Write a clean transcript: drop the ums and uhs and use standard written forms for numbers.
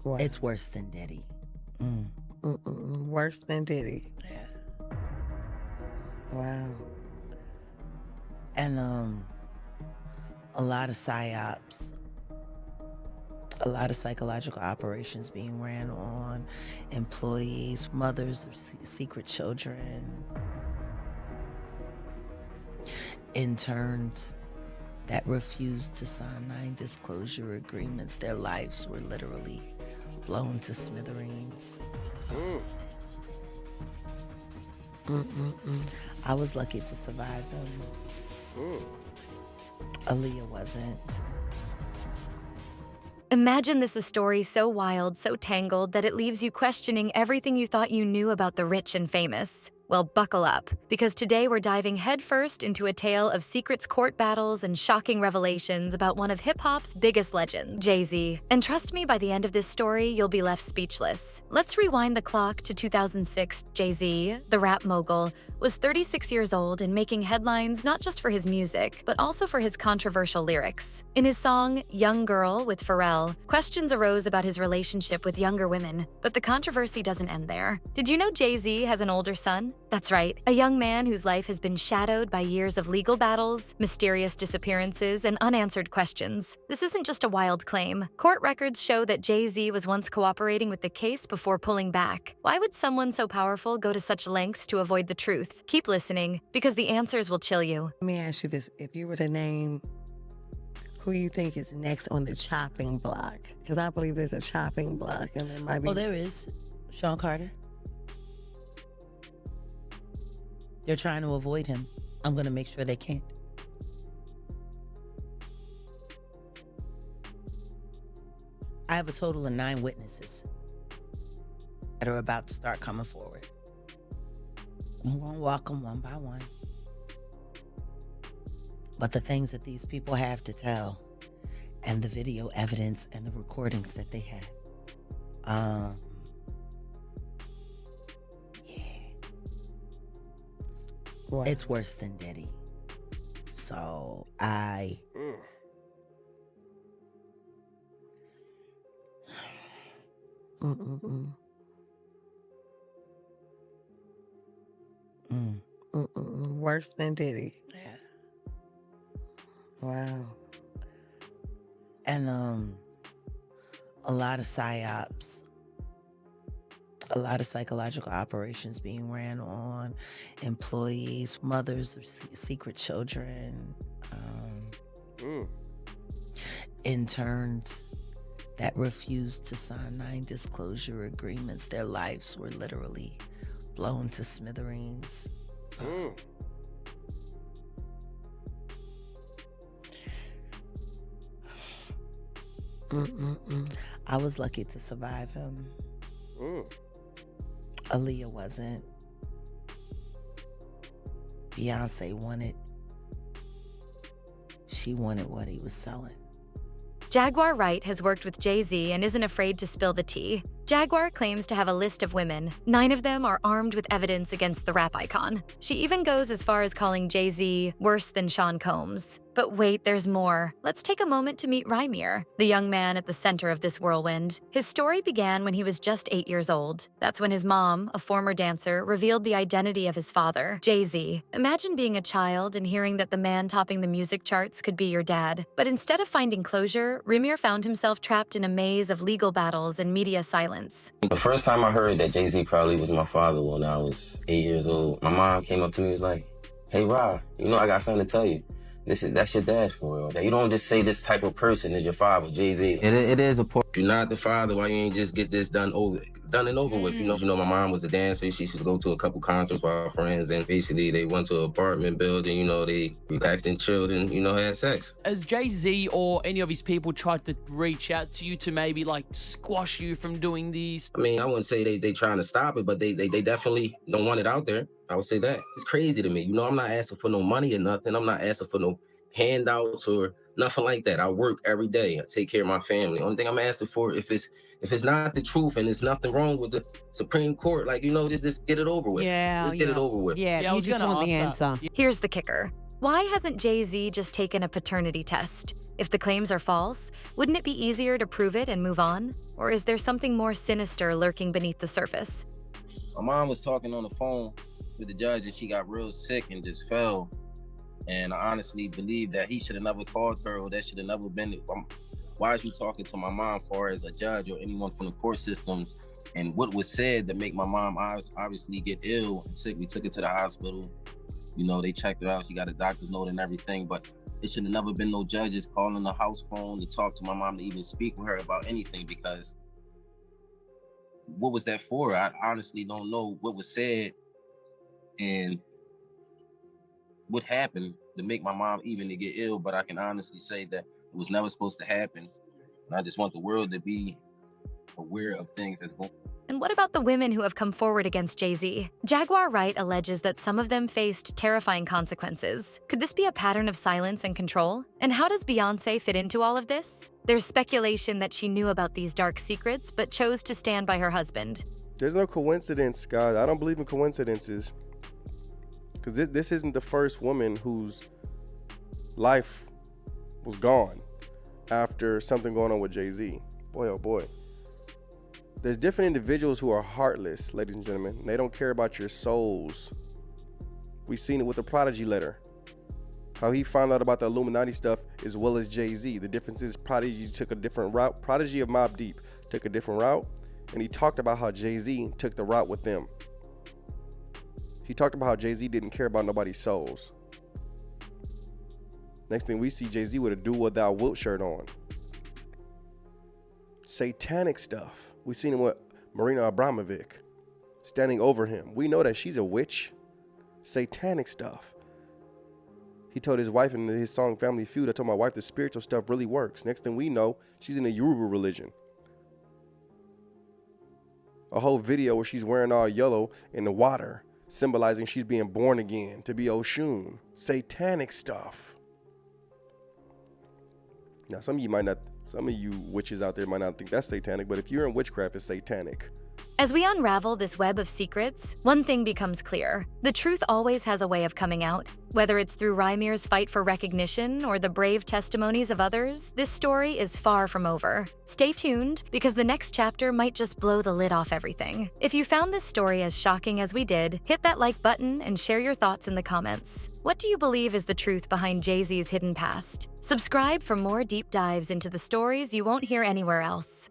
Wow. It's worse than Diddy. Mm. Worse than Diddy. Yeah. Wow. And a lot of psyops, a lot of psychological operations being ran on employees, mothers of secret children, interns that refused to sign non-disclosure agreements. Their lives were literally blown to smithereens. I was lucky to survive them. Aaliyah wasn't. Imagine this a story so wild, so tangled, that it leaves you questioning everything you thought you knew about the rich and famous. Well, buckle up, because today we're diving headfirst into a tale of secrets, court battles, and shocking revelations about one of hip-hop's biggest legends, Jay-Z. And trust me, by the end of this story, you'll be left speechless. Let's rewind the clock to 2006. Jay-Z, the rap mogul, was 36 years old and making headlines not just for his music, but also for his controversial lyrics. In his song, Young Girl with Pharrell, questions arose about his relationship with younger women, but the controversy doesn't end there. Did you know Jay-Z has an older son? That's right, a young man whose life has been shadowed by years of legal battles, mysterious disappearances, and unanswered questions. This isn't just a wild claim. Court records show that Jay-Z was once cooperating with the case before pulling back. Why would someone so powerful go to such lengths to avoid the truth? Keep listening, because the answers will chill you. Let me ask you this. If you were to name who you think is next on the chopping block, because I believe there's a chopping block and there might be... Oh, there is. Sean Carter. They're trying to avoid him. I'm going to make sure they can't. I have a total of 9 witnesses that are about to start coming forward. I'm going to walk them one by one. But the things that these people have to tell, and the video evidence and the recordings that they had, Wow. it's worse than Diddy. So I... Worse than Diddy. Yeah. Wow. And a lot of psyops, a lot of psychological operations being ran on employees, mothers of secret children, interns that refused to sign non-disclosure agreements. Their lives were literally blown to smithereens. I was lucky to survive him. Aaliyah wasn't. Beyonce wanted. She wanted what he was selling. Jaguar Wright has worked with Jay-Z and isn't afraid to spill the tea. Jaguar claims to have a list of women. 9 of them are armed with evidence against the rap icon. She even goes as far as calling Jay-Z worse than Sean Combs. But wait, there's more. Let's take a moment to meet Rhymier, the young man at the center of this whirlwind. His story began when he was just 8 years old. That's when his mom, a former dancer, revealed the identity of his father, Jay-Z. Imagine being a child and hearing that the man topping the music charts could be your dad. But instead of finding closure, Rhymier found himself trapped in a maze of legal battles and media silence. The first time I heard that Jay-Z probably was my father when I was 8 years old, my mom came up to me and was like, "Hey, Rob, I got something to tell you. That's your dad for real. That you don't just say this type of person is your father, Jay-Z. It is important. You're not the father, why you ain't just get this done and over with? My mom was a dancer. She used to go to a couple concerts with our friends, and basically they went to an apartment building. They relaxed and chilled and had sex. Has Jay-Z or any of his people tried to reach out to you to maybe squash you from doing these? I mean, I wouldn't say they trying to stop it, but they definitely don't want it out there. I would say that. It's crazy to me. I'm not asking for no money or nothing. I'm not asking for no handouts or nothing like that. I work every day. I take care of my family. Only thing I'm asking for, if it's not the truth and there's nothing wrong with the Supreme Court, just get it over with. Yeah. Just get it over with. Yeah, you just want the answer. Here's the kicker. Why hasn't Jay-Z just taken a paternity test? If the claims are false, wouldn't it be easier to prove it and move on? Or is there something more sinister lurking beneath the surface? My mom was talking on the phone with the judge and she got real sick and just fell. And I honestly believe that he should have never called her, or that should have never been. Why is you talking to my mom for as a judge or anyone from the court systems? And what was said to make my mom obviously get ill and sick? We took her to the hospital. You know, they checked her out. She got a doctor's note and everything. But it should have never been no judges calling the house phone to talk to my mom, to even speak with her about anything, because what was that for? I honestly don't know what was said and what happened to make my mom even to get ill, but I can honestly say that it was never supposed to happen. And I just want the world to be aware of things that's going on. And what about the women who have come forward against Jay-Z? Jaguar Wright alleges that some of them faced terrifying consequences. Could this be a pattern of silence and control? And how does Beyoncé fit into all of this? There's speculation that she knew about these dark secrets, but chose to stand by her husband. There's no coincidence, guys. I don't believe in coincidences. Because this isn't the first woman whose life was gone after something going on with Jay-Z. Boy, oh boy. There's different individuals who are heartless, ladies and gentlemen. They don't care about your souls. We've seen it with the Prodigy letter. How he found out about the Illuminati stuff as well as Jay-Z. The difference is Prodigy took a different route. Prodigy of Mobb Deep took a different route. And he talked about how Jay-Z took the route with them. He talked about how Jay-Z didn't care about nobody's souls. Next thing we see Jay-Z with a do what thou wilt shirt on. Satanic stuff. We seen him with Marina Abramovic standing over him. We know that she's a witch. Satanic stuff. He told his wife in his song Family Feud, I told my wife the spiritual stuff really works. Next thing we know, she's in the Yoruba religion. A whole video where she's wearing all yellow in the water, symbolizing she's being born again to be Oshun. Satanic stuff. Now, some of you witches out there might not think that's satanic, but if you're in witchcraft, it's satanic. As we unravel this web of secrets, one thing becomes clear. The truth always has a way of coming out. Whether it's through Rymir's fight for recognition or the brave testimonies of others, this story is far from over. Stay tuned, because the next chapter might just blow the lid off everything. If you found this story as shocking as we did, hit that like button and share your thoughts in the comments. What do you believe is the truth behind Jay-Z's hidden past? Subscribe for more deep dives into the stories you won't hear anywhere else.